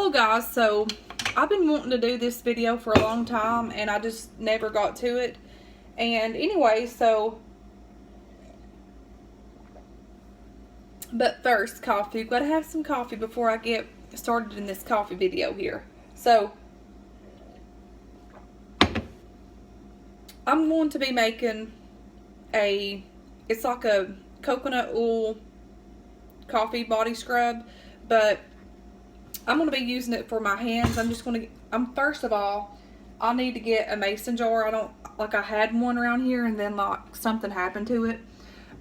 Hello guys, so I've been wanting to do this video for a long time and I just never got to it. And anyway, but first, coffee. I've got to have some coffee before I get started in this coffee video here. So I'm going to be making it's like a coconut oil coffee body scrub, but I'm going to be using it for my hands. First of all, I need to get a mason jar. I had one around here and then like something happened to it.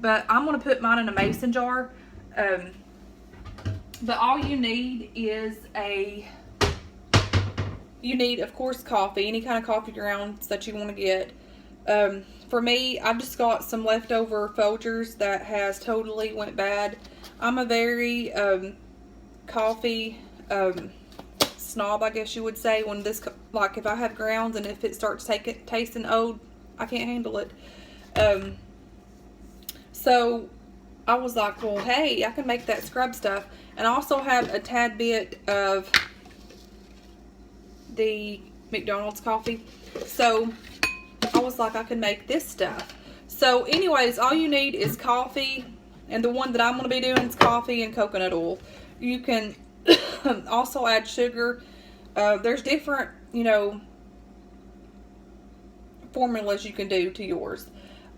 But I'm going to put mine in a mason jar. But all you need is you need, of course, coffee, any kind of coffee grounds that you want to get. For me, I've just got some leftover Folgers that has totally went bad. I'm a very coffee snob, I guess you would say. When this, like, if I have grounds and if it starts tasting old, I can't handle it. So I was like, well, hey, I can make that scrub stuff. And I also have a tad bit of the McDonald's coffee. So I was like, I can make this stuff. So anyways, all you need is coffee. And the one that I'm going to be doing is coffee and coconut oil. You can also add sugar. There's different, formulas you can do to yours.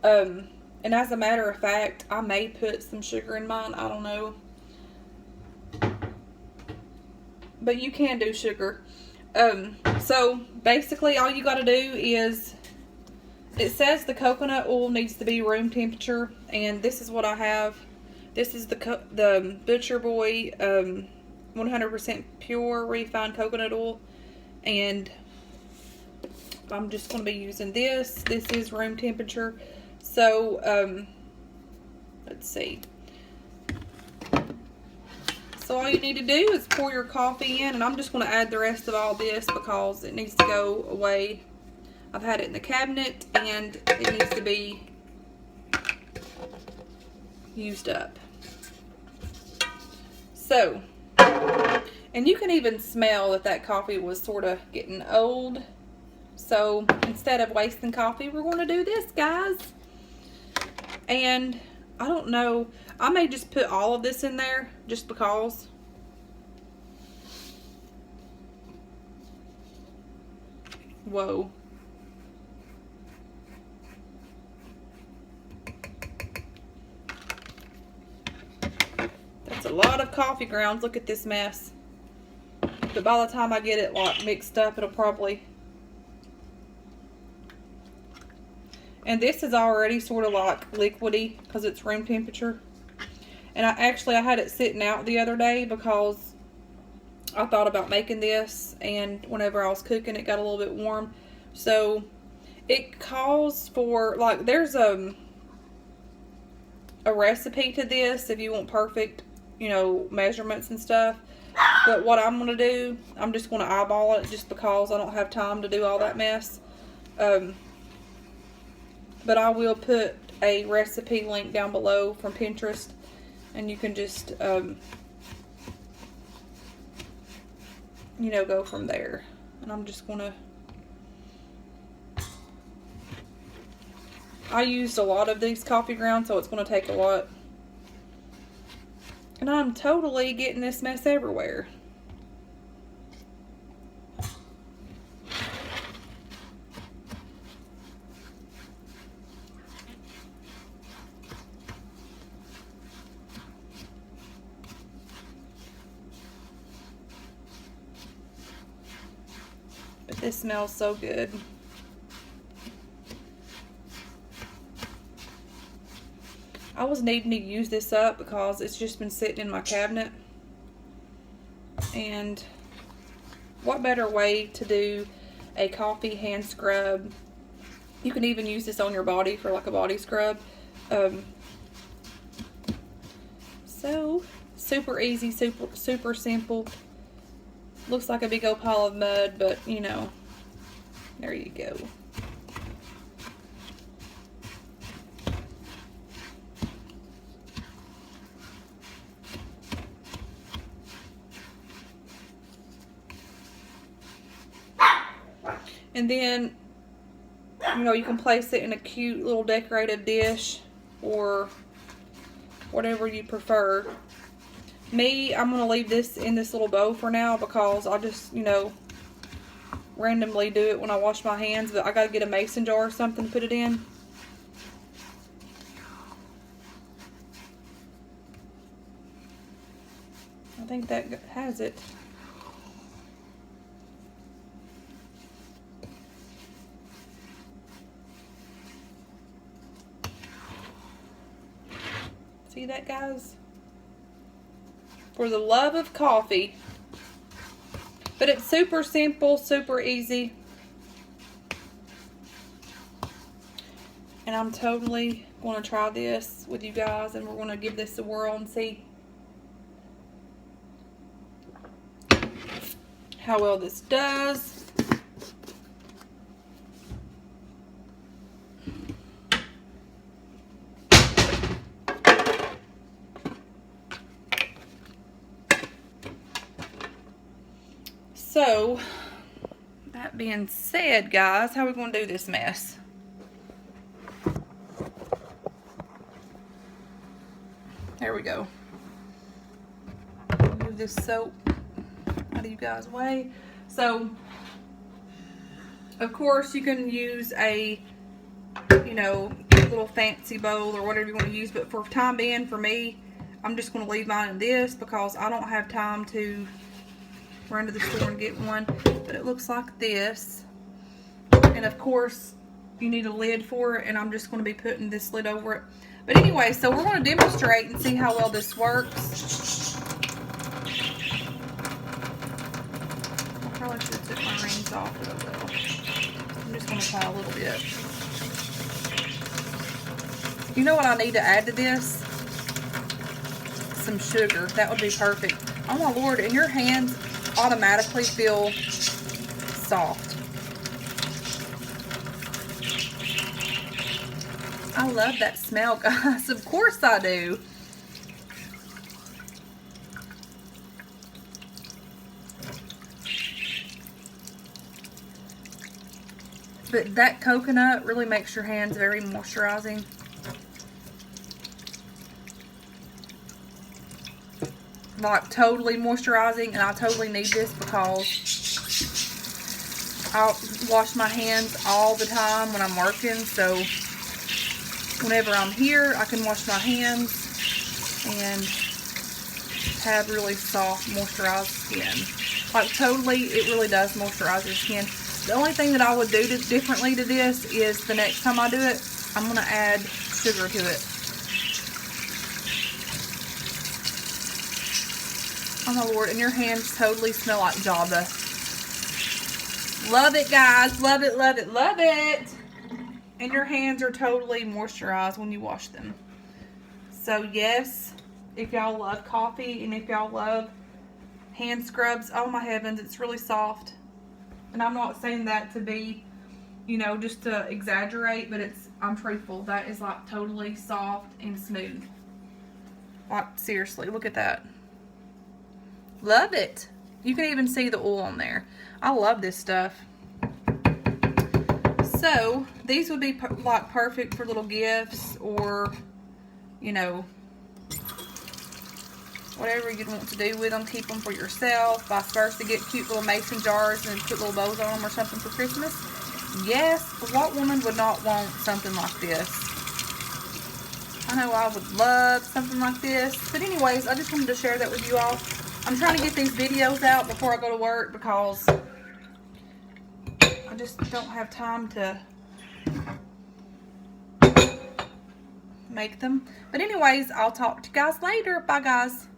And as a matter of fact, I may put some sugar in mine. I don't know. But you can do sugar. So basically all you got to do is, it says the coconut oil needs to be room temperature, and this is what I have. This is the Butcher Boy 100% pure refined coconut oil, and I'm just going to be using this. This is room temperature. So let's see. So all you need to do is pour your coffee in, and I'm just going to add the rest of all this because it needs to go away. I've had it in the cabinet and it needs to be used up. So, and you can even smell that coffee was sort of getting old. So instead of wasting coffee, we're going to do this, guys. And I don't know, I may just put all of this in there just because. Whoa. That's a lot of coffee grounds. Look at this mess. But by the time I get it like mixed up, it'll probably. And this is already sort of like liquidy because it's room temperature. And I had it sitting out the other day because I thought about making this, and whenever I was cooking, it got a little bit warm. So it calls for, like, there's a recipe to this if you want perfect, measurements and stuff. But what I'm going to do, I'm just going to eyeball it just because I don't have time to do all that mess. But I will put a recipe link down below from Pinterest, and you can just, go from there. And I'm just going to, I used a lot of these coffee grounds, so it's going to take a lot. And I'm totally getting this mess everywhere. But this smells so good. I was needing to use this up because it's just been sitting in my cabinet. And what better way to do a coffee hand scrub? You can even use this on your body for like a body scrub. So super easy, super simple. Looks like a big old pile of mud, but there you go. And then, you know, you can place it in a cute little decorative dish or whatever you prefer. Me, I'm going to leave this in this little bowl for now because I'll just, you know, randomly do it when I wash my hands. But I got to get a mason jar or something to put it in. I think that has it. See that, guys? For the love of coffee. But it's super simple, super easy. And I'm totally going to try this with you guys, and we're going to give this a whirl and see how well this does. So, that being said, guys, how are we going to do this mess? There we go. Move this soap out of you guys' way. So, of course, you can use a, you know, little fancy bowl or whatever you want to use, but for time being, for me, I'm just going to leave mine in this because I don't have time to run to the store and get one. But it looks like this, and of course you need a lid for it, and I'm just going to be putting this lid over it. But anyway, so we're going to demonstrate and see how well this works. I probably should have took my rings off, but I will. I'm just going to try a little bit. You know what I need to add to this? Some sugar. That would be perfect. Oh my Lord, and your hands automatically feel soft. I love that smell, guys. Of course I do. But that coconut really makes your hands very moisturizing. Like totally moisturizing, and I totally need this because I wash my hands all the time when I'm working, so whenever I'm here I can wash my hands and have really soft moisturized skin. Like totally, it really does moisturize your skin. The only thing that I would do differently to this is the next time I do it, I'm going to add sugar to it. Oh my Lord, and your hands totally smell like Java. Love it, guys. Love it, love it, love it. And your hands are totally moisturized when you wash them. So yes, if y'all love coffee and if y'all love hand scrubs, oh my heavens, it's really soft. And I'm not saying that to be, you know, just to exaggerate, but I'm truthful. That is like totally soft and smooth. Like seriously, look at that. Love it. You can even see the oil on there. I love this stuff. So these would be like perfect for little gifts, or you know, whatever you'd want to do with them. Keep them for yourself. Vice versa, get cute little mason jars and put little bows on them or something for Christmas. Yes, what woman would not want something like this? I know I would love something like this. But anyways, I just wanted to share that with you all. I'm trying to get these videos out before I go to work because I just don't have time to make them. But anyways, I'll talk to you guys later. Bye, guys.